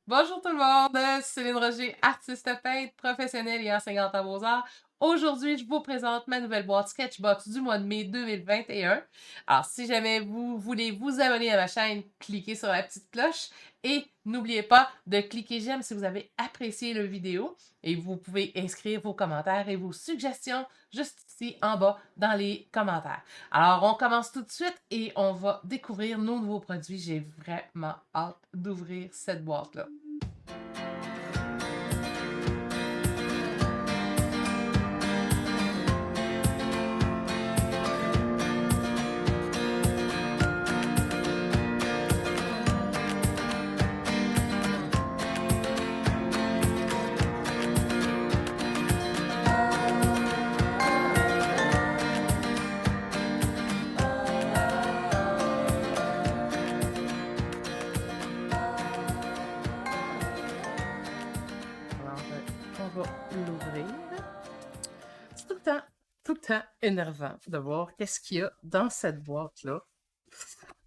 Bonjour tout le monde, Céline Roger, artiste peintre, professionnelle et enseignante en beaux-arts. Aujourd'hui, je vous présente ma nouvelle boîte Sketchbox du mois de mai 2021. Alors, si jamais vous voulez vous abonner à ma chaîne, cliquez sur la petite cloche et n'oubliez pas de cliquer j'aime si vous avez apprécié la vidéo et vous pouvez inscrire vos commentaires et vos suggestions juste ici en bas dans les commentaires. Alors, on commence tout de suite et on va découvrir nos nouveaux produits. J'ai vraiment hâte d'ouvrir cette boîte-là. Alors, on va l'ouvrir. C'est tout le temps énervant de voir qu'est-ce qu'il y a dans cette boîte-là.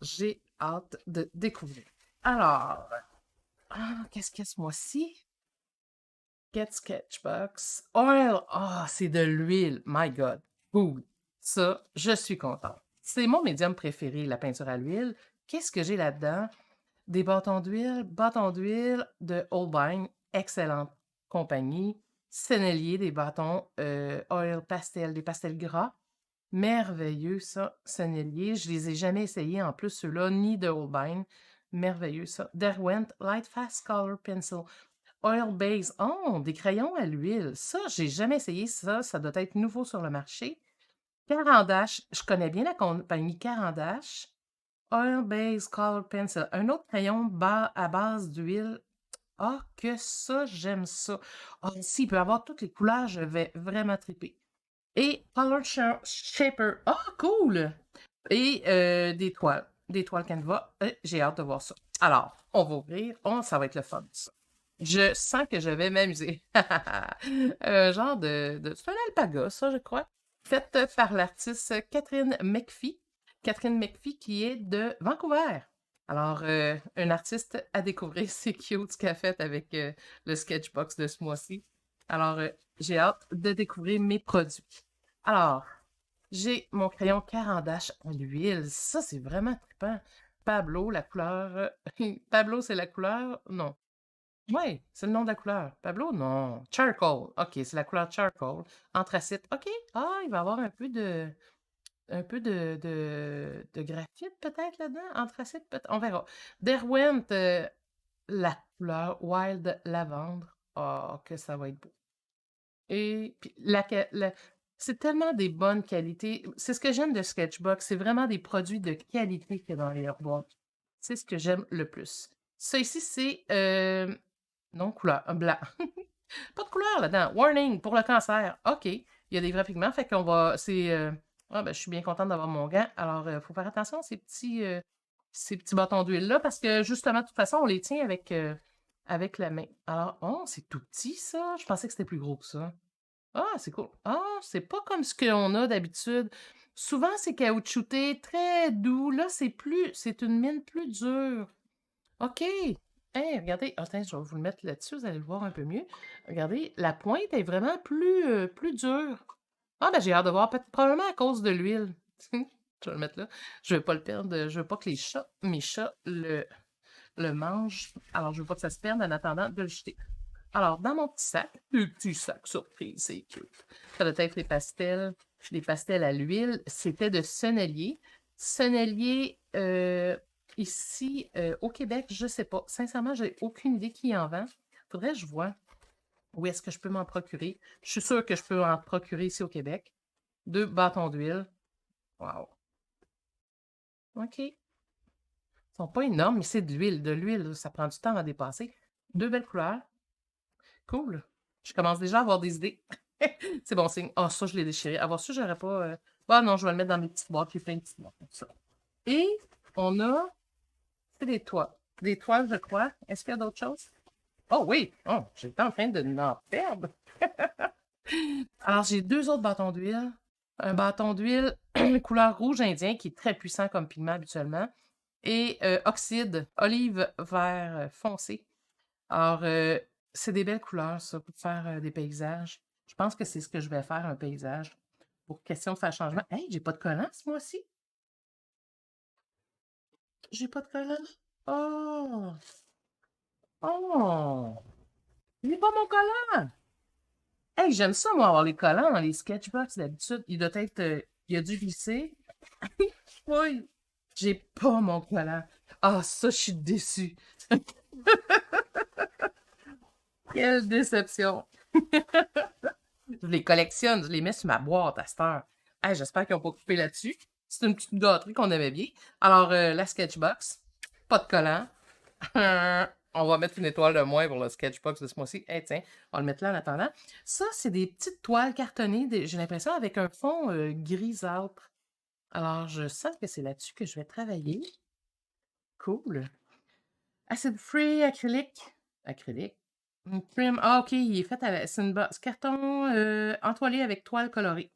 J'ai hâte de découvrir. Alors, qu'est-ce qu'il y a ce mois-ci? Get Sketchbox. Oil. Ah, c'est de l'huile. My God. Cool. Ça, je suis contente. C'est mon médium préféré, la peinture à l'huile. Qu'est-ce que j'ai là-dedans? Des bâtons d'huile de Holbein, excellente compagnie. Sennelier, des bâtons oil pastel, des pastels gras. Merveilleux, ça, Sennelier. Je les ai jamais essayés en plus, ceux-là, ni de Holbein. Merveilleux, ça. Derwent Light Fast Color Pencil. Oil Base. Oh, des crayons à l'huile. Ça, j'ai jamais essayé ça. Ça doit être nouveau sur le marché. Carandache. Je connais bien la compagnie Carandache. Oil Base Color Pencil. Un autre crayon à base d'huile. Ah, que ça, j'aime ça. Ah, ici, il peut avoir toutes les couleurs, je vais vraiment triper. Et Color Shaper. Ah, cool! Et des toiles Canva. J'ai hâte de voir ça. Alors, on va ouvrir. Oh, ça va être le fun, ça. Je sens que je vais m'amuser. Un genre c'est un alpaga, ça, je crois. Fait par l'artiste Catherine McPhee. Catherine McPhee qui est de Vancouver. Alors, un artiste à découvrir, c'est cute ce qu'elle a fait avec le sketchbox de ce mois-ci. Alors, j'ai hâte de découvrir mes produits. Alors, j'ai mon crayon Carandache à l'huile. Ça, c'est vraiment trippant. Pablo, la couleur. Pablo, c'est la couleur? Non. Ouais, c'est le nom de la couleur. Pablo? Non. Charcoal. OK, c'est la couleur charcoal. Anthracite. OK. Ah, il va y avoir un peu de graphite peut-être là-dedans. Anthracite, peut-être. On verra. Derwent, la couleur Wild Lavendre. Ah, que ça va être beau. Et puis c'est tellement des bonnes qualités. C'est ce que j'aime de Sketchbox. C'est vraiment des produits de qualité qu'il y a dans les boîtes. C'est ce que j'aime le plus. Ça ici, c'est non couleur, blanc. Pas de couleur là-dedans. Warning pour le cancer. OK. Il y a des vrais pigments. Fait qu'on va. Ah, ben, je suis bien contente d'avoir mon gant. Alors, il faut faire attention à ces petits bâtons d'huile-là parce que justement, de toute façon, on les tient avec la main. Alors, oh, c'est tout petit, ça. Je pensais que c'était plus gros que ça. Ah, c'est cool. Ah, c'est pas comme ce qu'on a d'habitude. Souvent, c'est caoutchouté, très doux. Là, c'est une mine plus dure. OK. Hey, regardez. Attends, je vais vous le mettre là-dessus, vous allez le voir un peu mieux. Regardez, la pointe est vraiment plus dure. Ah, ben, j'ai hâte de voir, probablement à cause de l'huile. Je vais le mettre là. Je veux pas le perdre. Je veux pas que mes chats, le mangent. Alors, je veux pas que ça se perde en attendant de le jeter. Alors, dans mon petit sac surprise, c'est cute. Ça doit être les pastels à l'huile. C'était de Sennelier. Sennelier, ici, au Québec, je sais pas. Sincèrement, j'ai aucune idée qui en vend. Faudrait que je vois où est-ce que je peux m'en procurer. Je suis sûre que je peux en procurer ici au Québec. 2 bâtons d'huile. Wow. OK. Ils sont pas énormes, mais c'est de l'huile. De l'huile, ça prend du temps à dépasser. 2 belles couleurs. Cool. Je commence déjà à avoir des idées. C'est bon signe. Ah, ça, je l'ai déchiré. Avoir su, j'aurais pas. Ah non, je vais le mettre dans mes petites boîtes. J'ai plein de petites boîtes comme ça. Et on a. C'est des toiles. Des toiles, je crois. Est-ce qu'il y a d'autres choses? Oh oui! Oh, j'étais en train de n'en perdre. Alors, j'ai 2 autres bâtons d'huile. Un bâton d'huile couleur rouge indien qui est très puissant comme pigment habituellement. Et oxyde olive vert foncé. Alors, c'est des belles couleurs, ça, pour faire des paysages. Je pense que c'est ce que je vais faire, un paysage. Pour question de faire changement. Hey, j'ai pas de collant ce mois-ci. J'ai pas de collant. Oh! Oh! Il est pas mon collant! Hey, j'aime ça, moi, avoir les collants dans les sketchbox d'habitude. Il doit être. Il a dû glisser. Oui! J'ai pas mon collant. Ah, ça, je suis déçue. Quelle déception! Je les collectionne, je les mets sur ma boîte à cette heure. Hey, j'espère qu'ils n'ont pas coupé là-dessus. C'est une petite gâterie qu'on aimait bien. Alors, la Sketchbox, pas de collant. On va mettre une étoile de moins pour le Sketchbox de ce mois-ci. Hey, tiens, on va le mettre là en attendant. Ça, c'est des petites toiles cartonnées, j'ai l'impression, avec un fond grisâtre. Alors, je sens que c'est là-dessus que je vais travailler. Cool. Acid free, acrylique. Acrylique. Trim. Ah, ok, il est fait avec. C'est une base carton entoilé avec toile colorée.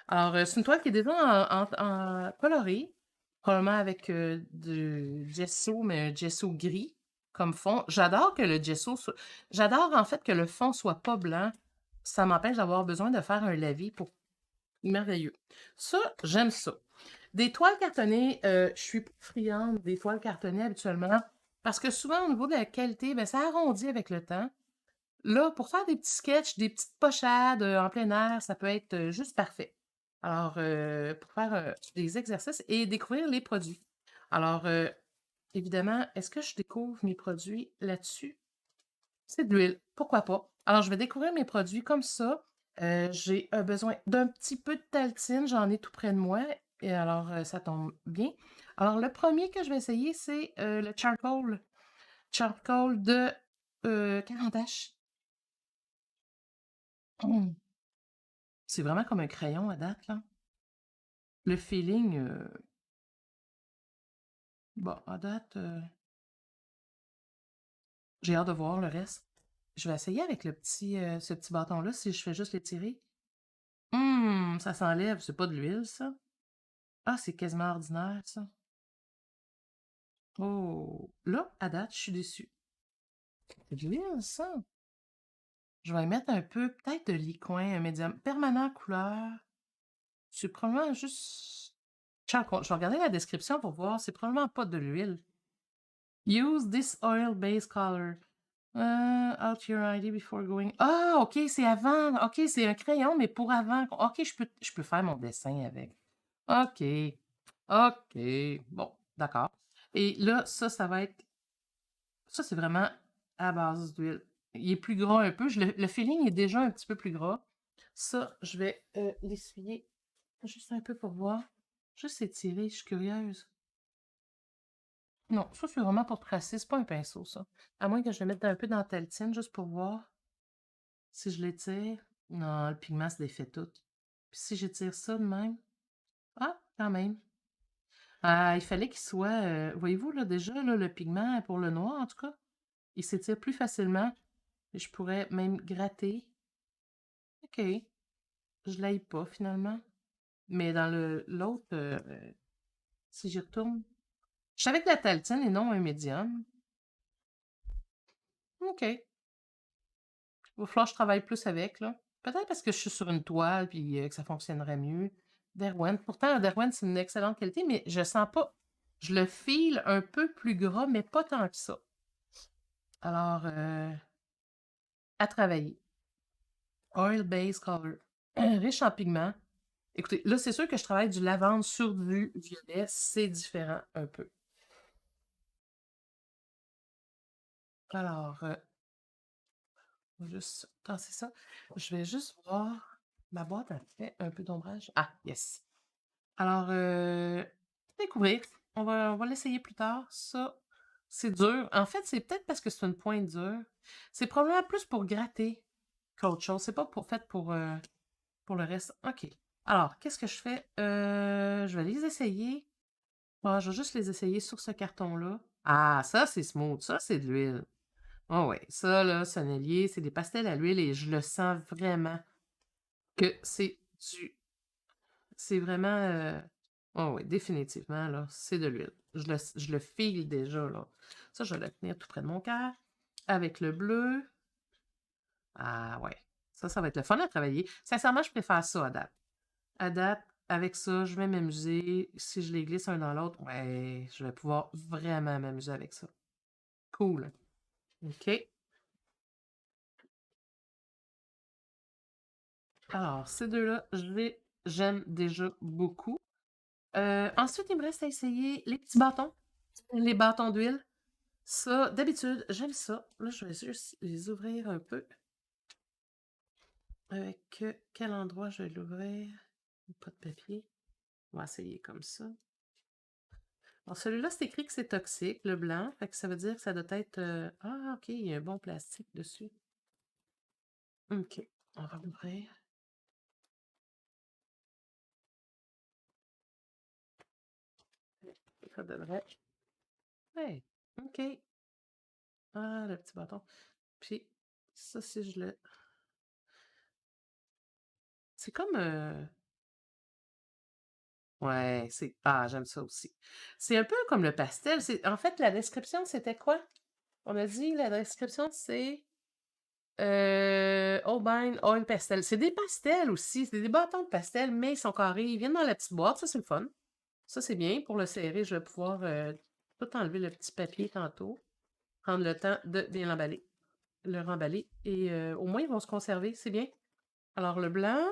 Alors, c'est une toile qui est déjà en colorée, probablement avec du gesso, mais un gesso gris comme fond. J'adore que le gesso soit. J'adore en fait que le fond soit pas blanc. Ça m'empêche d'avoir besoin de faire un lavis pour. Merveilleux. Ça, j'aime ça. Des toiles cartonnées, je suis pas friande des toiles cartonnées habituellement parce que souvent, au niveau de la qualité, ben, ça arrondit avec le temps. Là, pour faire des petits sketchs, des petites pochades en plein air, ça peut être juste parfait. Alors, pour faire des exercices et découvrir les produits. Alors, évidemment, est-ce que je découvre mes produits là-dessus? C'est de l'huile, pourquoi pas? Alors, je vais découvrir mes produits comme ça. J'ai besoin d'un petit peu de taltine, j'en ai tout près de moi, et alors ça tombe bien. Alors, le premier que je vais essayer, c'est le charcoal. Charcoal de Carandache. Hum, C'est vraiment comme un crayon à date, là. Le feeling, bon, à date, j'ai hâte de voir le reste. Je vais essayer avec ce petit bâton-là, si je fais juste l'étirer. Ça s'enlève, c'est pas de l'huile, ça. Ah, c'est quasiment ordinaire, ça. Oh, là, à date, je suis déçue. C'est de l'huile, ça. Je vais y mettre un peu, peut-être de licoin, un médium permanent couleur. C'est probablement juste charcoal. Je vais regarder la description pour voir. C'est probablement pas de l'huile. Use this oil-based color. Out your ID before going. Ah, ok, c'est avant. Ok, c'est un crayon, mais pour avant. Ok, je peux faire mon dessin avec. Ok. Ok. Bon, d'accord. Et là, ça va être. Ça, c'est vraiment à base d'huile. Il est plus gras un peu. Le feeling est déjà un petit peu plus gras. Ça, je vais l'essuyer juste un peu pour voir. Juste étirer, je suis curieuse. Non, ça, c'est vraiment pour tracer. C'est pas un pinceau, ça. À moins que je le mette un peu dans la taltine, juste pour voir si je l'étire. Non, le pigment se défait tout. Puis si j'étire ça de même. Ah, quand même. Ah, il fallait qu'il soit. Voyez-vous, là, déjà, là, le pigment pour le noir, en tout cas, il s'étire plus facilement. Et je pourrais même gratter. OK. Je l'aille pas, finalement. Mais dans l'autre, si j'y retourne. Je savais que la taltine et non un médium. OK. Il va falloir que je travaille plus avec, là. Peut-être parce que je suis sur une toile puis que ça fonctionnerait mieux. Derwent. Pourtant, Derwent, c'est une excellente qualité, mais je sens pas. Je le file un peu plus gras, mais pas tant que ça. Alors, à travailler. Oil-based color. Riche en pigments. Écoutez, là, c'est sûr que je travaille du lavande sur du violet. C'est différent un peu. Alors, on va juste tasser ça. Je vais juste voir. Ma boîte a fait un peu d'ombrage. Ah, yes. Alors, découvrir. On va l'essayer plus tard. Ça, c'est dur. En fait, c'est peut-être parce que c'est une pointe dure. C'est probablement plus pour gratter qu'autre chose. C'est pas fait pour le reste. OK. Alors, qu'est-ce que je fais? Je vais les essayer. Ah, je vais juste les essayer sur ce carton-là. Ah, ça, c'est smooth. Ça, c'est de l'huile. Oh ouais, ça, là, sonnelier, c'est des pastels à l'huile et je le sens vraiment que c'est vraiment. Oh oui, définitivement, là, c'est de l'huile. Je le file déjà, là. Ça, je vais le tenir tout près de mon cœur. avec le bleu. Ah ouais, ça va être le fun à travailler. Sincèrement, je préfère ça à date. À date, avec ça, je vais m'amuser. Si je les glisse un dans l'autre, ouais, je vais pouvoir vraiment m'amuser avec ça. Cool. OK. Alors, ces deux-là, j'aime déjà beaucoup. Ensuite, il me reste à essayer les petits bâtons, les bâtons d'huile. Ça, d'habitude, j'aime ça. Là, je vais juste les ouvrir un peu. Avec quel endroit je vais l'ouvrir? Pas de papier. On va essayer comme ça. Alors, celui-là, c'est écrit que c'est toxique, le blanc. Fait que ça veut dire que ça doit être... Ah, OK, il y a un bon plastique dessus. OK, on va l'ouvrir. Ça devrait... Ouais, OK. Ah, le petit bâton. Puis, ça, si je le... C'est comme... Ouais, c'est... Ah, j'aime ça aussi. C'est un peu comme le pastel. En fait, la description, c'était quoi? On a dit, la description, c'est... Holbein Oil Pastel. C'est des pastels aussi. C'est des bâtons de pastel, mais ils sont carrés. Ils viennent dans la petite boîte. Ça, c'est le fun. Ça, c'est bien. Pour le serrer, je vais pouvoir tout enlever le petit papier tantôt. Prendre le temps de bien l'emballer. Le remballer. Et au moins, ils vont se conserver. C'est bien. Alors, le blanc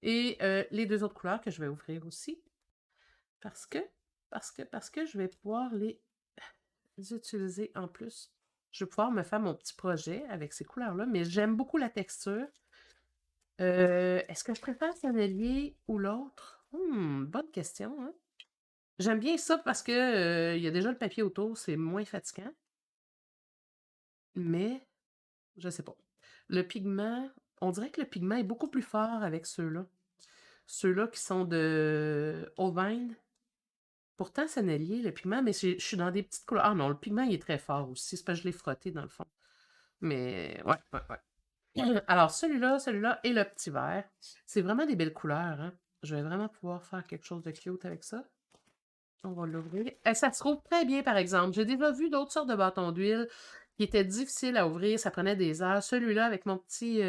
et les deux autres couleurs que je vais ouvrir aussi. Parce que, parce que je vais pouvoir les utiliser en plus. Je vais pouvoir me faire mon petit projet avec ces couleurs-là, mais j'aime beaucoup la texture. Est-ce que je préfère Sennelier ou l'autre? Bonne question, hein? J'aime bien ça parce que il y a déjà le papier autour, c'est moins fatigant, mais je sais pas. Le pigment, on dirait que le pigment est beaucoup plus fort avec ceux-là. Ceux-là qui sont de Holbein. Pourtant, Sennelier, le pigment, mais je suis dans des petites couleurs. Ah non, le pigment, il est très fort aussi. C'est parce que je l'ai frotté dans le fond. Mais ouais, ouais, ouais. Alors, celui-là et le petit vert. C'est vraiment des belles couleurs, hein? Je vais vraiment pouvoir faire quelque chose de cute avec ça. On va l'ouvrir. Ça se trouve très bien, par exemple. J'ai déjà vu d'autres sortes de bâtons d'huile qui étaient difficiles à ouvrir. Ça prenait des heures. Celui-là, avec mon petit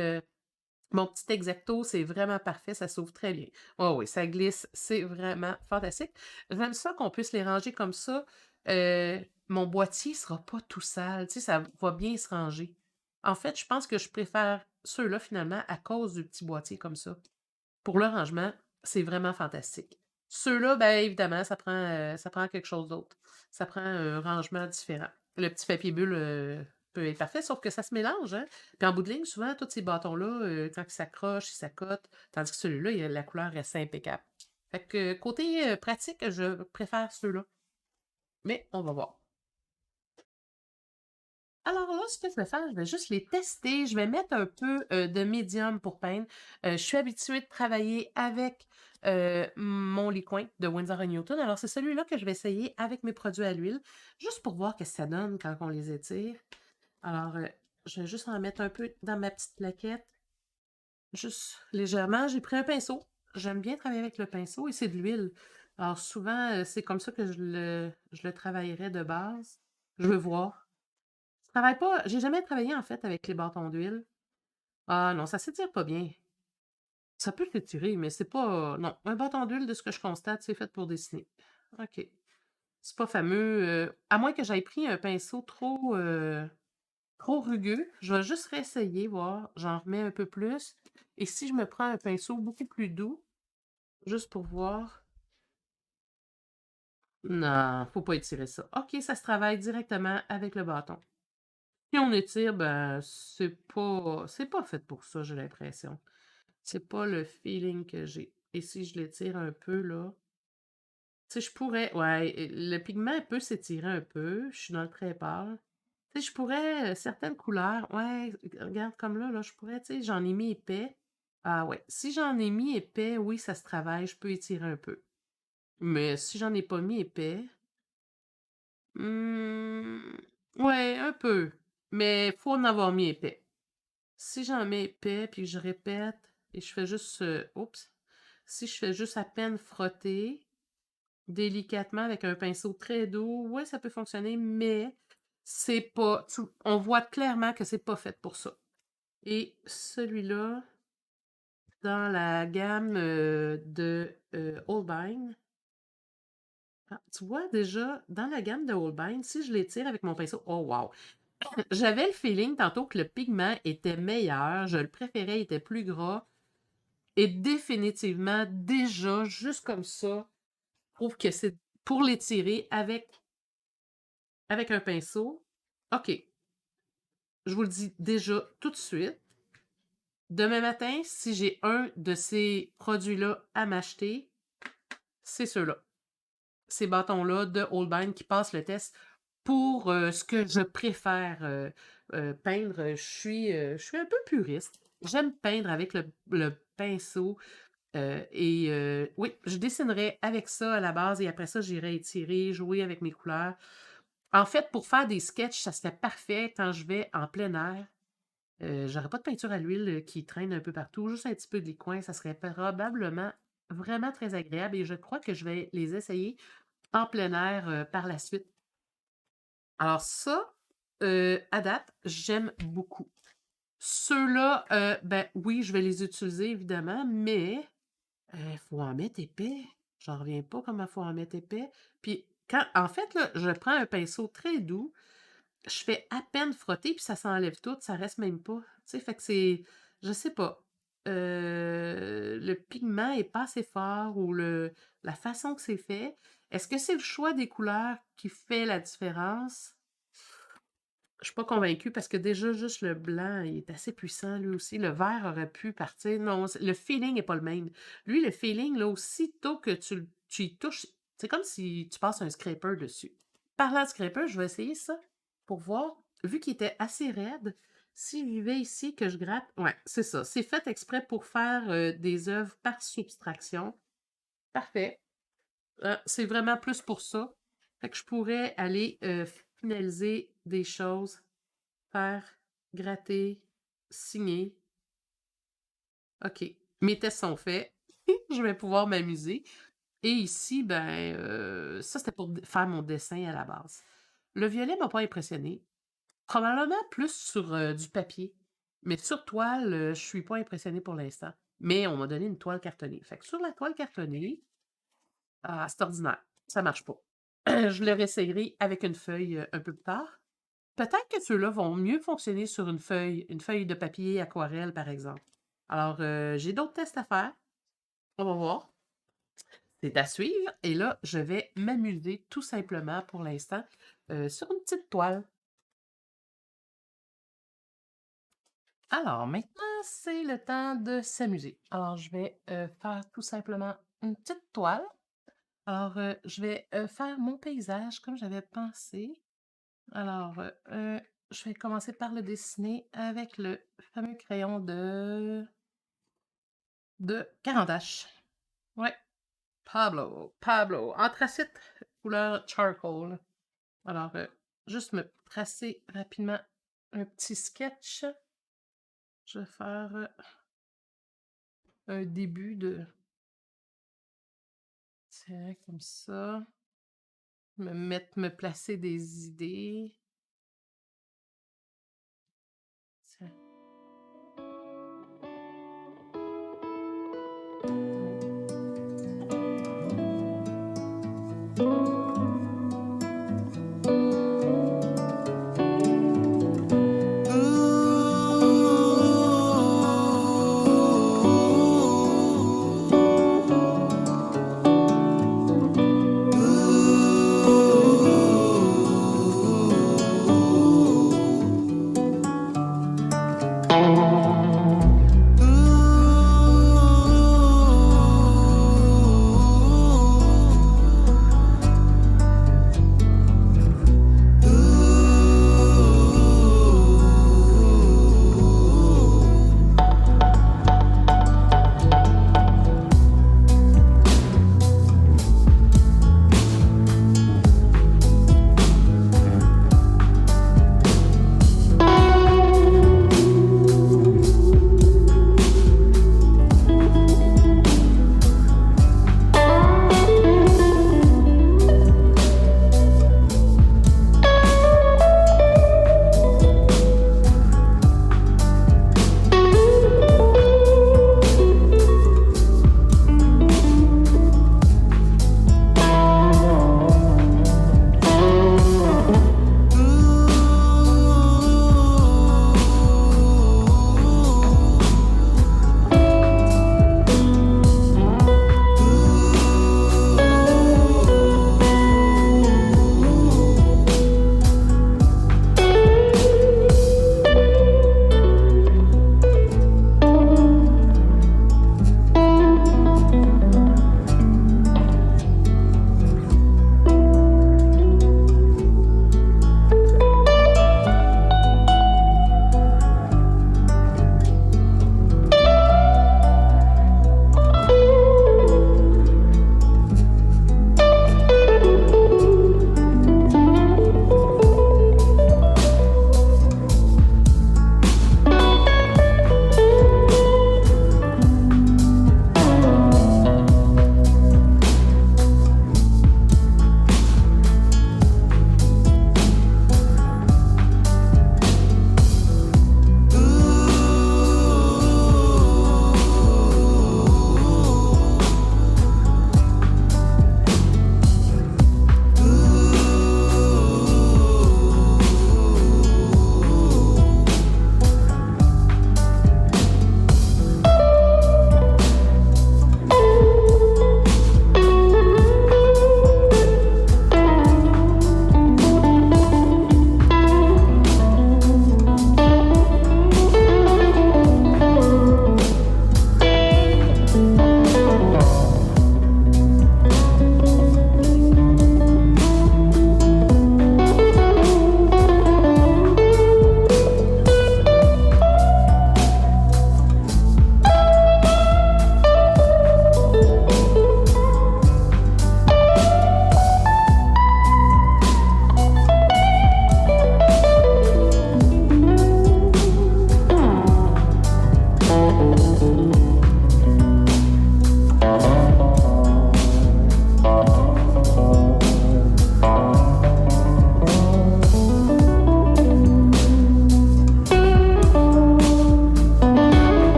Exacto, c'est vraiment parfait. Ça s'ouvre très bien. Oh oui, ça glisse. C'est vraiment fantastique. J'aime ça qu'on puisse les ranger comme ça. Mon boîtier sera pas tout sale. Tu sais, ça va bien se ranger. En fait, je pense que je préfère ceux-là, finalement, à cause du petit boîtier comme ça. Pour le rangement, c'est vraiment fantastique. Ceux-là, ben évidemment, ça prend quelque chose d'autre. Ça prend un rangement différent. Le petit papier bulle peut être parfait, sauf que ça se mélange, hein. Puis en bout de ligne, souvent, tous ces bâtons-là, quand ils s'accrochent, ils s'accotent, tandis que celui-là, la couleur reste impeccable. Fait que côté pratique, je préfère ceux-là. Mais on va voir. Alors là, ce que je vais faire, je vais juste les tester. Je vais mettre un peu de médium pour peindre. Je suis habituée de travailler avec mon liquin de Winsor & Newton. Alors, c'est celui-là que je vais essayer avec mes produits à l'huile, juste pour voir ce que ça donne quand on les étire. Alors, je vais juste en mettre un peu dans ma petite plaquette, juste légèrement. J'ai pris un pinceau. J'aime bien travailler avec le pinceau et c'est de l'huile. Alors, souvent, c'est comme ça que je le travaillerais de base. Je veux voir. Je travaille pas, j'ai jamais travaillé en fait avec les bâtons d'huile. Ah non, ça s'étire pas bien. Ça peut s'étirer, mais c'est pas. Non, un bâton d'huile, de ce que je constate, c'est fait pour dessiner. OK. C'est pas fameux. À moins que j'aille pris un pinceau trop rugueux, je vais juste réessayer, voir. J'en remets un peu plus. Et si je me prends un pinceau beaucoup plus doux, juste pour voir. Non, faut pas étirer ça. OK, ça se travaille directement avec le bâton. Si on étire, ben, c'est pas fait pour ça, j'ai l'impression. C'est pas le feeling que j'ai. Et si je l'étire un peu, là, tu sais, je pourrais, ouais, le pigment peut s'étirer un peu. Je suis dans le très pâle. Tu sais, je pourrais, certaines couleurs, ouais, regarde comme là, je pourrais, tu sais, j'en ai mis épais. Ah ouais, si j'en ai mis épais, oui, ça se travaille, je peux étirer un peu. Mais si j'en ai pas mis épais, hmm, ouais, un peu. Mais faut en avoir mis épais. Si j'en mets épais, puis que je répète, et je fais juste, oups, si je fais juste à peine frotter, délicatement avec un pinceau très doux, ouais, ça peut fonctionner, mais C'est pas... on voit clairement que c'est pas fait pour ça. Et celui-là, dans la gamme de Holbein, tu vois déjà, dans la gamme de Holbein, si je l'étire avec mon pinceau, oh wow! J'avais le feeling tantôt que le pigment était meilleur, je le préférais, il était plus gras. Et définitivement, déjà, juste comme ça, je trouve que c'est pour l'étirer avec un pinceau. OK, je vous le dis déjà tout de suite. Demain matin, si j'ai un de ces produits-là à m'acheter, c'est ceux-là. Ces bâtons-là de Holbein qui passent le test pour ce que je préfère peindre. Je suis un peu puriste. J'aime peindre avec le pinceau. Oui, je dessinerai avec ça à la base et après ça, j'irai étirer, jouer avec mes couleurs. En fait, pour faire des sketchs, ça serait parfait quand je vais en plein air. J'aurais pas de peinture à l'huile qui traîne un peu partout, juste un petit peu des coins. Ça serait probablement vraiment très agréable et je crois que je vais les essayer en plein air par la suite. Alors ça, à date, j'aime beaucoup. Ceux-là, ben oui, je vais les utiliser évidemment, mais faut en mettre épais. J'en reviens pas comment faut en mettre épais. Puis en fait, là, je prends un pinceau très doux, je fais à peine frotter, puis ça s'enlève tout, ça reste même pas. Tu sais, fait que c'est, je sais pas, le pigment est pas assez fort ou la façon que c'est fait. Est-ce que c'est le choix des couleurs qui fait la différence? Je suis pas convaincue parce que déjà, juste le blanc, il est assez puissant, lui aussi. Le vert aurait pu partir. Non, le feeling n'est pas le même. Lui, le feeling, là, aussitôt que tu y touches, c'est comme si tu passes un scraper dessus. Parlant de scraper, je vais essayer ça pour voir. Vu qu'il était assez raide, si j'y vais ici, que je gratte, ouais, c'est ça. C'est fait exprès pour faire des œuvres par subtraction. Parfait. C'est vraiment plus pour ça. Fait que je pourrais aller finaliser des choses, faire, gratter, signer. OK. Mes tests sont faits. Je vais pouvoir m'amuser. Et ici, ben, ça, c'était pour faire mon dessin à la base. Le violet m'a pas impressionné. Probablement plus sur du papier. Mais sur toile, je suis pas impressionnée pour l'instant. Mais on m'a donné une toile cartonnée. Fait que sur la toile cartonnée, c'est ordinaire. Ça marche pas. Je le réessayerai avec une feuille un peu plus tard. Peut-être que ceux-là vont mieux fonctionner sur une feuille de papier aquarelle, par exemple. Alors, j'ai d'autres tests à faire. On va voir. C'est à suivre. Et là, je vais m'amuser tout simplement pour l'instant sur une petite toile. Alors, maintenant, c'est le temps de s'amuser. Alors, je vais faire tout simplement une petite toile. Alors, je vais faire mon paysage comme j'avais pensé. Alors, je vais commencer par le dessiner avec le fameux crayon de Carandache. Ouais, Pablo, anthracite couleur charcoal. Alors, juste me tracer rapidement un petit sketch. Je vais faire un début de... Tiens, comme ça. Me placer des idées. Tiens.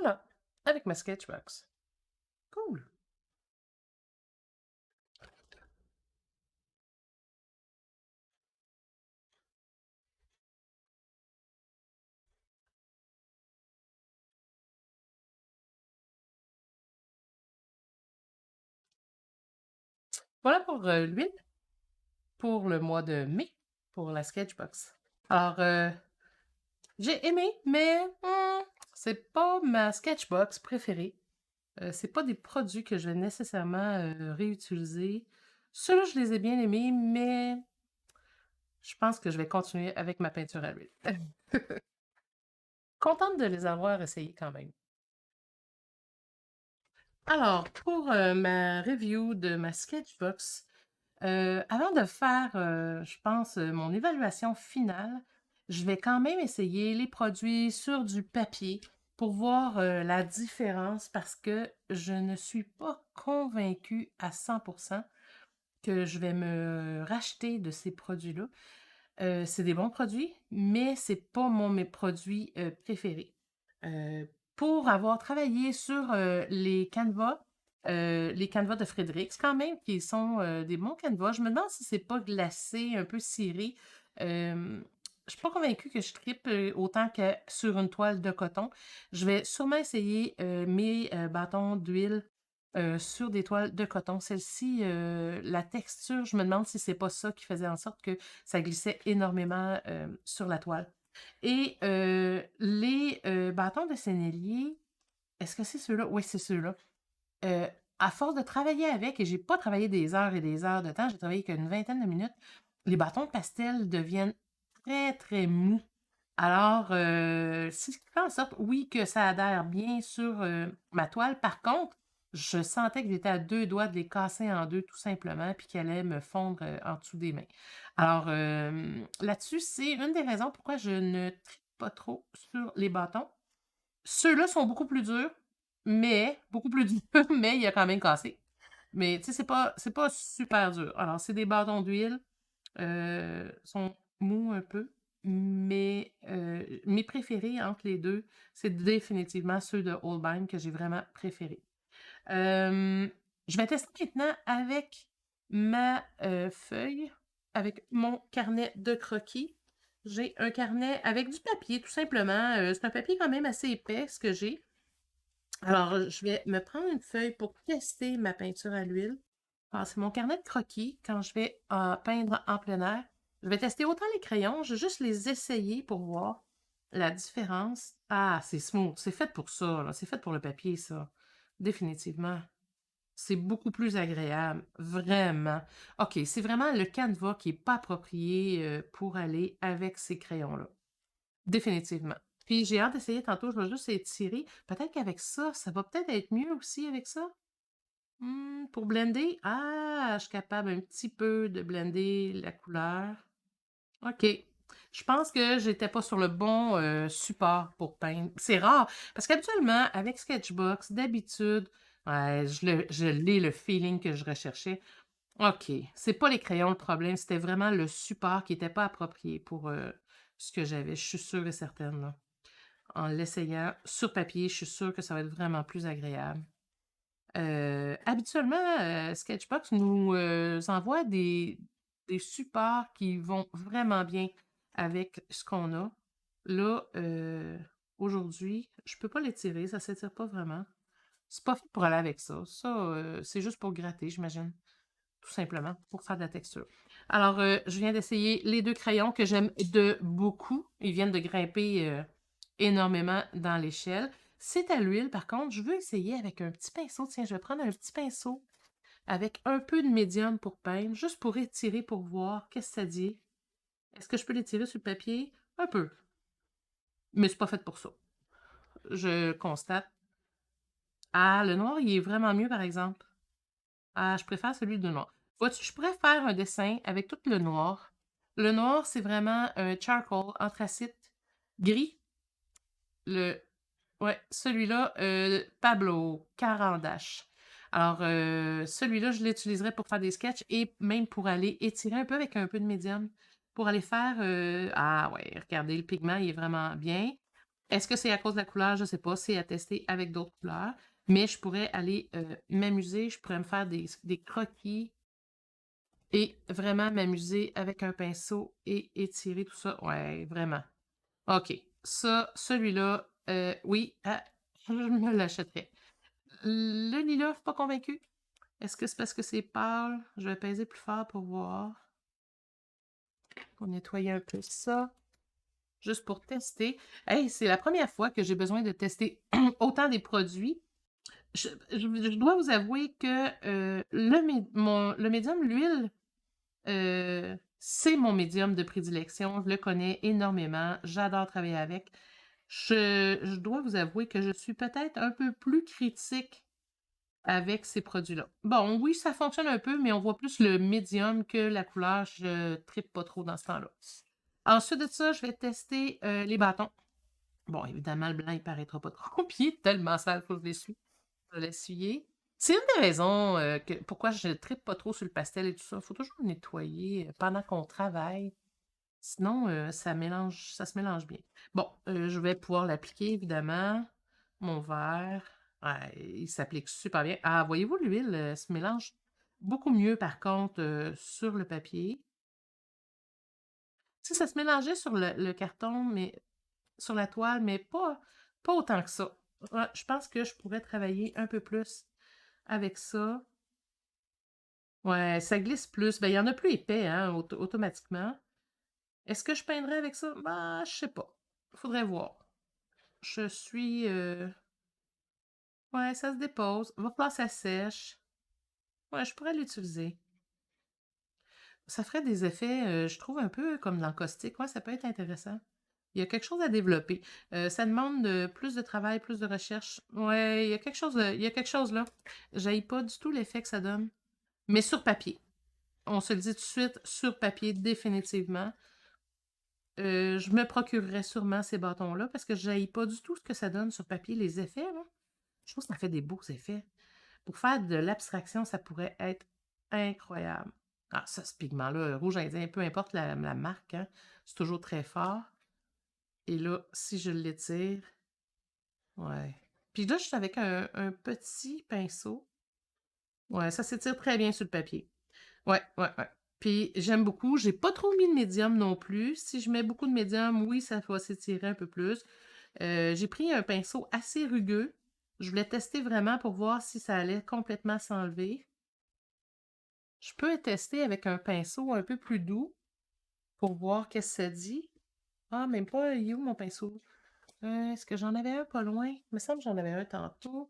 Voilà, avec ma Sketchbox. Cool. Voilà pour l'huile, pour le mois de mai, pour la Sketchbox. Alors, j'ai aimé, mais c'est pas ma Sketchbox préférée. C'est pas des produits que je vais nécessairement réutiliser. Ceux-là, je les ai bien aimés, mais je pense que je vais continuer avec ma peinture à l'huile. Contente de les avoir essayés quand même. Alors, pour ma review de ma Sketchbox, avant de faire, je pense, mon évaluation finale, je vais quand même essayer les produits sur du papier pour voir la différence parce que je ne suis pas convaincue à 100% que je vais me racheter de ces produits-là. C'est des bons produits, mais c'est pas mes produits préférés. Euh, pour avoir travaillé sur les canevas de Fredericks quand même, qui sont des bons canevas, je me demande si c'est pas glacé, un peu ciré. Je suis pas convaincue que je tripe autant que sur une toile de coton. Je vais sûrement essayer mes bâtons d'huile sur des toiles de coton. Celle-ci, la texture, je me demande si c'est pas ça qui faisait en sorte que ça glissait énormément sur la toile. Et les bâtons de sennelier, est-ce que c'est ceux-là? Oui, c'est ceux-là. Euh, à force de travailler avec, et j'ai pas travaillé des heures et des heures de temps, j'ai travaillé qu'une vingtaine de minutes, les bâtons de pastel deviennent très, très mous. Alors, c'est ce qui fait en sorte, oui, que ça adhère bien sur ma toile. Par contre, je sentais que j'étais à deux doigts de les casser en deux, tout simplement, puis qu'elle allait me fondre en dessous des mains. Alors, là-dessus, c'est une des raisons pourquoi je ne tripe pas trop sur les bâtons. Ceux-là sont beaucoup plus durs, mais il a quand même cassé. Mais, tu sais, c'est pas super dur. Alors, c'est des bâtons d'huile sont mous un peu, mais mes préférés entre les deux, c'est définitivement ceux de Holbein que j'ai vraiment préférés. Je vais tester maintenant avec ma feuille, avec mon carnet de croquis. J'ai un carnet avec du papier, tout simplement. C'est un papier quand même assez épais, ce que j'ai. Alors, je vais me prendre une feuille pour tester ma peinture à l'huile. Alors, c'est mon carnet de croquis quand je vais peindre en plein air. Je vais tester autant les crayons, je vais juste les essayer pour voir la différence. Ah, c'est smooth, c'est fait pour ça, là. C'est fait pour le papier, ça. Définitivement. C'est beaucoup plus agréable, vraiment. OK, c'est vraiment le canevas qui n'est pas approprié pour aller avec ces crayons-là. Définitivement. Puis j'ai hâte d'essayer tantôt, je vais juste étirer. Peut-être qu'avec ça, ça va peut-être être mieux aussi avec ça. Pour blender, ah, je suis capable un petit peu de blender la couleur. OK. Je pense que j'étais pas sur le bon support pour peindre. C'est rare, parce qu'habituellement, avec Sketchbox, d'habitude, ouais, je l'ai le feeling que je recherchais. OK. C'est pas les crayons le problème, c'était vraiment le support qui était pas approprié pour ce que j'avais. Je suis sûre et certaine, là. En l'essayant sur papier, je suis sûre que ça va être vraiment plus agréable. Habituellement, Sketchbox nous envoie des supports qui vont vraiment bien avec ce qu'on a. Là, aujourd'hui, je peux pas l'étirer, ça s'étire pas vraiment. C'est pas fait pour aller avec ça. Ça, c'est juste pour gratter, j'imagine. Tout simplement, pour faire de la texture. Alors, je viens d'essayer les deux crayons que j'aime de beaucoup. Ils viennent de grimper énormément dans l'échelle. C'est à l'huile, par contre, je veux essayer avec un petit pinceau. Tiens, je vais prendre un petit pinceau avec un peu de médium pour peindre, juste pour étirer pour voir qu'est-ce que ça dit. Est-ce que je peux l'étirer sur le papier? Un peu. Mais c'est pas fait pour ça. Je constate. Ah, le noir, il est vraiment mieux, par exemple. Ah, je préfère celui de noir. Vois-tu, je pourrais faire un dessin avec tout le noir. Le noir, c'est vraiment un charcoal, anthracite, gris. Le Ouais, celui-là, Pablo Carandache. Alors, celui-là, je l'utiliserai pour faire des sketchs et même pour aller étirer un peu avec un peu de médium. Pour aller faire... ah ouais, regardez, le pigment, il est vraiment bien. Est-ce que c'est à cause de la couleur? Je sais pas. C'est à tester avec d'autres couleurs. Mais je pourrais aller m'amuser. Je pourrais me faire des croquis et vraiment m'amuser avec un pinceau et étirer tout ça. Ouais, vraiment. OK. Ça, celui-là, oui, je me l'achèterais. Le lilas, je suis pas convaincue. Est-ce que c'est parce que c'est pâle? Je vais peser plus fort pour voir. Pour nettoyer un peu ça. Juste pour tester. Hey, c'est la première fois que j'ai besoin de tester autant des produits. Je dois vous avouer que le médium, l'huile, c'est mon médium de prédilection. Je le connais énormément. J'adore travailler avec. Je dois vous avouer que je suis peut-être un peu plus critique avec ces produits-là. Bon, oui, ça fonctionne un peu, mais on voit plus le médium que la couleur. Je trippe pas trop dans ce temps-là. Ensuite de ça, je vais tester les bâtons. Bon, évidemment, le blanc, il paraîtra pas trop, puis il est tellement sale, faut que je l'essuie. Je vais l'essuyer. C'est une des raisons pourquoi je ne trippe pas trop sur le pastel et tout ça. Il faut toujours le nettoyer pendant qu'on travaille. Sinon, ça se mélange bien. Bon, je vais pouvoir l'appliquer, évidemment. Mon verre. Ouais, il s'applique super bien. Ah, voyez-vous, l'huile se mélange beaucoup mieux, par contre, sur le papier. Tu sais, ça se mélangeait sur le carton, mais sur la toile, mais pas autant que ça. Ouais, je pense que je pourrais travailler un peu plus avec ça. Ouais, ça glisse plus. Ben, il y en a plus épais, hein, automatiquement. Est-ce que je peindrais avec ça? Ben, je sais pas. Faudrait voir. Je suis... Ouais, ça se dépose. Va falloir que ça sèche. Ouais, je pourrais l'utiliser. Ça ferait des effets, je trouve, un peu comme dans le caustique. Ouais, ça peut être intéressant. Il y a quelque chose à développer. Ça demande plus de travail, plus de recherche. Ouais, il y a quelque chose là. J'aille pas du tout l'effet que ça donne. Mais sur papier. On se le dit tout de suite, sur papier, définitivement. Je me procurerais sûrement ces bâtons-là parce que j'aille pas du tout ce que ça donne sur papier, les effets, là. Je trouve que ça fait des beaux effets. Pour faire de l'abstraction, ça pourrait être incroyable. Ah, ça, ce pigment-là, rouge indien, peu importe la marque, hein, c'est toujours très fort. Et là, si je l'étire, ouais. Puis là, je suis avec un petit pinceau. Ouais, ça s'étire très bien sur le papier. Ouais, ouais, ouais. Puis j'aime beaucoup. J'ai pas trop mis de médium non plus. Si je mets beaucoup de médium, oui, ça va s'étirer un peu plus. J'ai pris un pinceau assez rugueux. Je voulais tester vraiment pour voir si ça allait complètement s'enlever. Je peux tester avec un pinceau un peu plus doux pour voir qu'est-ce que ça dit. Ah, même pas, il est où mon pinceau? Est-ce que j'en avais un pas loin? Il me semble que j'en avais un tantôt.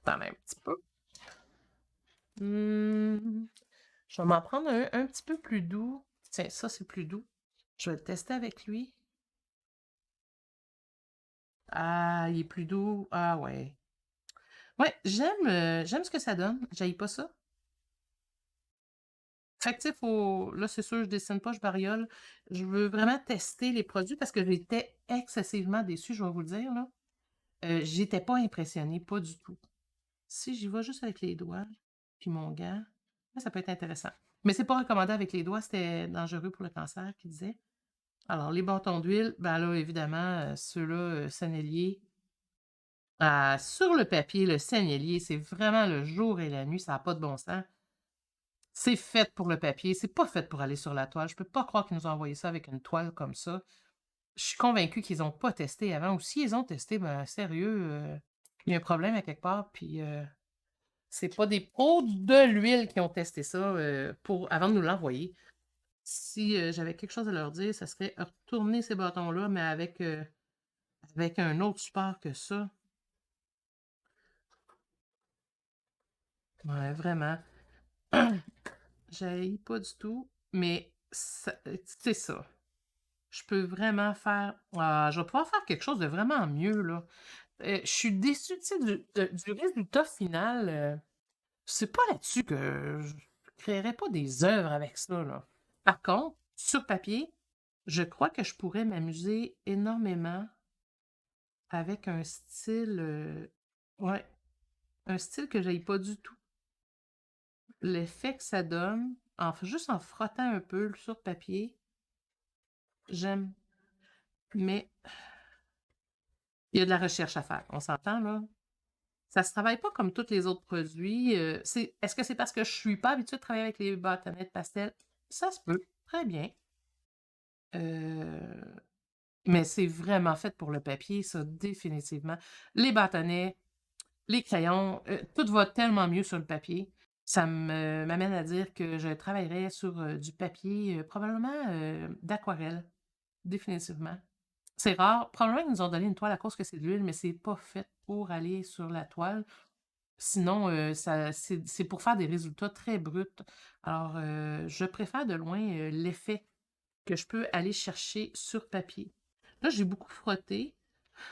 Attends un petit peu. Je vais m'en prendre un petit peu plus doux. Tiens, ça, c'est plus doux. Je vais le tester avec lui. Ah, il est plus doux. Ah, ouais. Ouais, j'aime ce que ça donne. J'aille pas ça. Fait que, tu sais, là, c'est sûr, je dessine pas, je bariole. Je veux vraiment tester les produits parce que j'étais excessivement déçue, je vais vous le dire, là. J'étais pas impressionnée, pas du tout. Si j'y vais juste avec les doigts, puis mon gant, là, ça peut être intéressant. Mais c'est pas recommandé avec les doigts, c'était dangereux pour le cancer, qu'il disait. Alors, les bâtons d'huile, ben là, évidemment, ceux-là, sennelier. Ah, sur le papier, le sennelier, c'est vraiment le jour et la nuit, ça n'a pas de bon sens. C'est fait pour le papier, c'est pas fait pour aller sur la toile. Je peux pas croire qu'ils nous ont envoyé ça avec une toile comme ça. Je suis convaincue qu'ils ont pas testé avant. Ou s'ils ont testé, ben sérieux, il y a un problème à quelque part, puis c'est pas des pros de l'huile qui ont testé ça avant de nous l'envoyer. Si j'avais quelque chose à leur dire, ça serait retourner ces bâtons-là, mais avec un autre support que ça. Ouais, vraiment. J'haïs pas du tout, mais c'est ça. Je peux vraiment faire. Ah, je vais pouvoir faire quelque chose de vraiment mieux, là. Je suis déçue, tu sais, du résultat final. C'est pas là-dessus que je créerais pas des œuvres avec ça, là. Par contre, sur papier, je crois que je pourrais m'amuser énormément avec un style. Ouais, un style que j'aille pas du tout. L'effet que ça donne, juste en frottant un peu sur papier, j'aime. Mais Il y a de la recherche à faire, on s'entend, là? Ça se travaille pas comme tous les autres produits, est-ce que c'est parce que je suis pas habituée de travailler avec les bâtonnets de pastel? Ça se peut, très bien. Heu, mais c'est vraiment fait pour le papier, ça, définitivement. Les bâtonnets, les crayons, tout va tellement mieux sur le papier. Ça m'amène à dire que je travaillerais sur, du papier, probablement, d'aquarelle, définitivement. C'est rare. Probablement qu'ils nous ont donné une toile à cause que c'est de l'huile, mais c'est pas fait pour aller sur la toile. Sinon, ça c'est pour faire des résultats très bruts. Alors, je préfère de loin, l'effet que je peux aller chercher sur papier. Là, j'ai beaucoup frotté,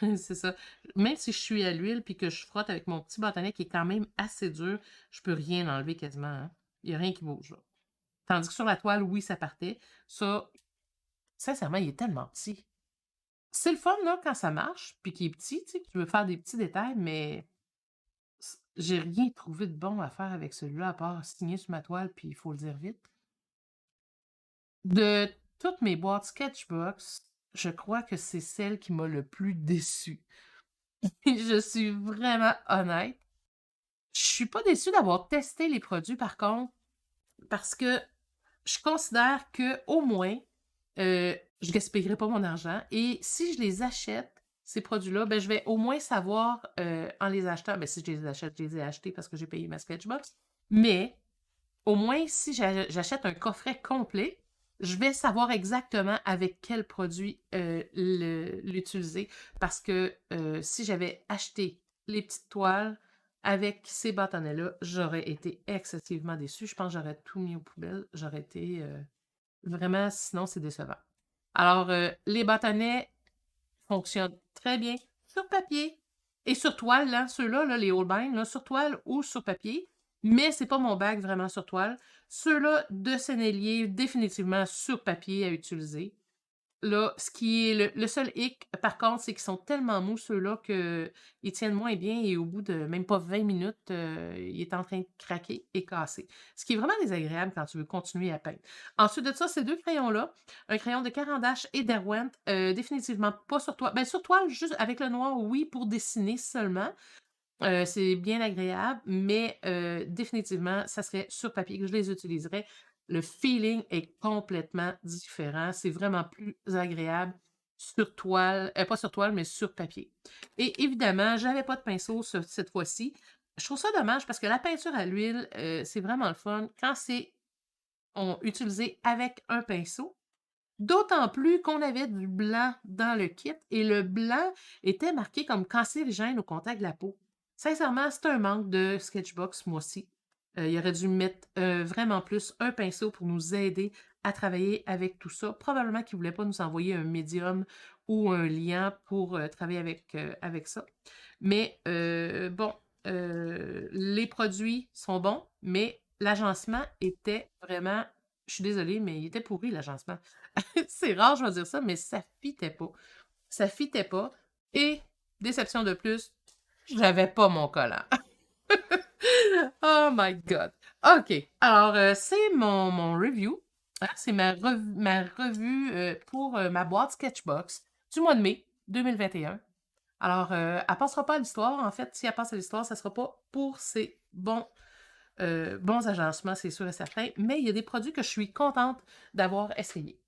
c'est ça. Même si je suis à l'huile puis que je frotte avec mon petit bâtonnet qui est quand même assez dur, je peux rien enlever quasiment, hein. Il y a rien qui bouge, là. Tandis que sur la toile, oui, ça partait. Ça, sincèrement, il est tellement petit. C'est le fun, là, quand ça marche puis qu'il est petit, tu sais, que tu veux faire des petits détails, mais j'ai rien trouvé de bon à faire avec celui-là à part signer sur ma toile, puis il faut le dire vite. De toutes mes boîtes Sketchbox, je crois que c'est celle qui m'a le plus déçue. Je suis vraiment honnête. Je suis pas déçue d'avoir testé les produits par contre, parce que je considère que au moins, je gaspillerai pas mon argent et si je les achète, ces produits-là, ben, je vais au moins savoir, en les achetant, ben, si je les achète, je les ai achetés parce que j'ai payé ma Sketchbox, mais au moins si j'achète un coffret complet, je vais savoir exactement avec quel produit, l'utiliser parce que, si j'avais acheté les petites toiles avec ces bâtonnets-là, j'aurais été excessivement déçue. Je pense que j'aurais tout mis aux poubelles. J'aurais été, vraiment sinon c'est décevant. Alors, les bâtonnets fonctionnent très bien sur papier et sur toile, là, ceux-là, là, les Holbein, là, sur toile ou sur papier, mais c'est pas mon bag vraiment sur toile. Ceux-là de Sennelier, définitivement sur papier à utiliser. Là, ce qui est le seul hic, par contre, c'est qu'ils sont tellement mous ceux-là qu'ils tiennent moins bien et au bout de même pas 20 minutes, il est en train de craquer et casser. Ce qui est vraiment désagréable quand tu veux continuer à peindre. Ensuite de ça, ces 2 crayons-là, un crayon de Caran d'Ache et Derwent, définitivement pas sur toile. Ben, sur toile, juste avec le noir, oui, pour dessiner seulement. C'est bien agréable, mais définitivement, ça serait sur papier que je les utiliserais. Le feeling est complètement différent. C'est vraiment plus agréable sur toile, pas sur toile, mais sur papier. Et évidemment, j'avais pas de pinceau cette fois-ci. Je trouve ça dommage parce que la peinture à l'huile, c'est vraiment le fun quand c'est utilisé avec un pinceau. D'autant plus qu'on avait du blanc dans le kit et le blanc était marqué comme cancérigène au contact de la peau. Sincèrement, c'est un manque de Sketchbox, moi aussi. Il aurait dû mettre, vraiment plus un pinceau pour nous aider à travailler avec tout ça. Probablement qu'il ne voulait pas nous envoyer un médium ou un liant pour, travailler avec ça. Mais, bon, les produits sont bons, mais l'agencement était vraiment je suis désolée, mais il était pourri l'agencement. C'est rare, je vais dire ça, mais ça fitait pas. Ça fitait pas. Et, déception de plus, j'avais pas mon collant. Oh my God. OK. Alors, c'est mon review. Hein, c'est ma revue pour ma boîte Sketchbox du mois de mai 2021. Alors, elle passera pas à l'histoire. En fait, si elle passe à l'histoire, ça sera pas pour ses bons agencements, c'est sûr et certain. Mais il y a des produits que je suis contente d'avoir essayés.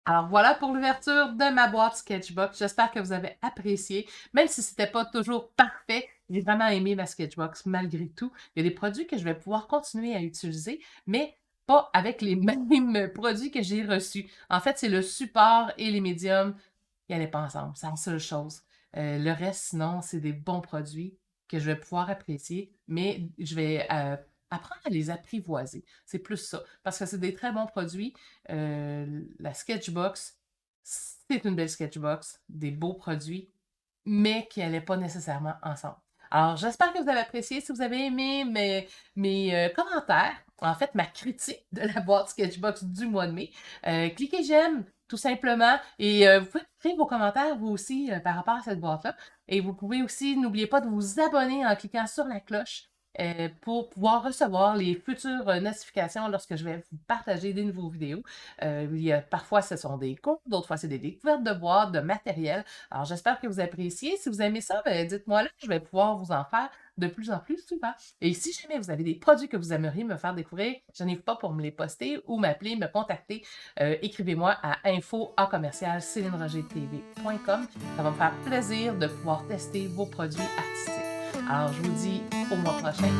Alors voilà pour l'ouverture de ma boîte Sketchbox. J'espère que vous avez apprécié, même si c'était pas toujours parfait. J'ai vraiment aimé ma Sketchbox malgré tout. Il y a des produits que je vais pouvoir continuer à utiliser, mais pas avec les mêmes produits que j'ai reçus. En fait, c'est le support et les médiums qui n'allaient pas ensemble. C'est la seule chose. Le reste, sinon, c'est des bons produits que je vais pouvoir apprécier, mais je vais apprendre à les apprivoiser. C'est plus ça. Parce que c'est des très bons produits. La Sketchbox, c'est une belle Sketchbox, des beaux produits, mais qui n'allaient pas nécessairement ensemble. Alors, j'espère que vous avez apprécié. Si vous avez aimé mes commentaires, en fait, ma critique de la boîte Sketchbox du mois de mai, cliquez j'aime, tout simplement. Et vous pouvez écrire vos commentaires, vous aussi, par rapport à cette boîte-là. Et vous pouvez aussi, n'oubliez pas de vous abonner en cliquant sur la cloche. pour pouvoir recevoir les futures notifications lorsque je vais vous partager des nouveaux vidéos. Parfois, ce sont des cours, d'autres fois, c'est des découvertes de boîtes, de matériel. Alors, j'espère que vous appréciez. Si vous aimez ça, ben, dites-moi là, je vais pouvoir vous en faire de plus en plus souvent. Et si jamais vous avez des produits que vous aimeriez me faire découvrir, je n'ai pas pour me les poster ou m'appeler, me contacter. Écrivez-moi à info@célinerogertv.com. Ça va me faire plaisir de pouvoir tester vos produits artistiques. Alors, je vous dis au mois prochain.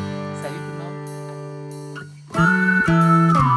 Salut tout le monde!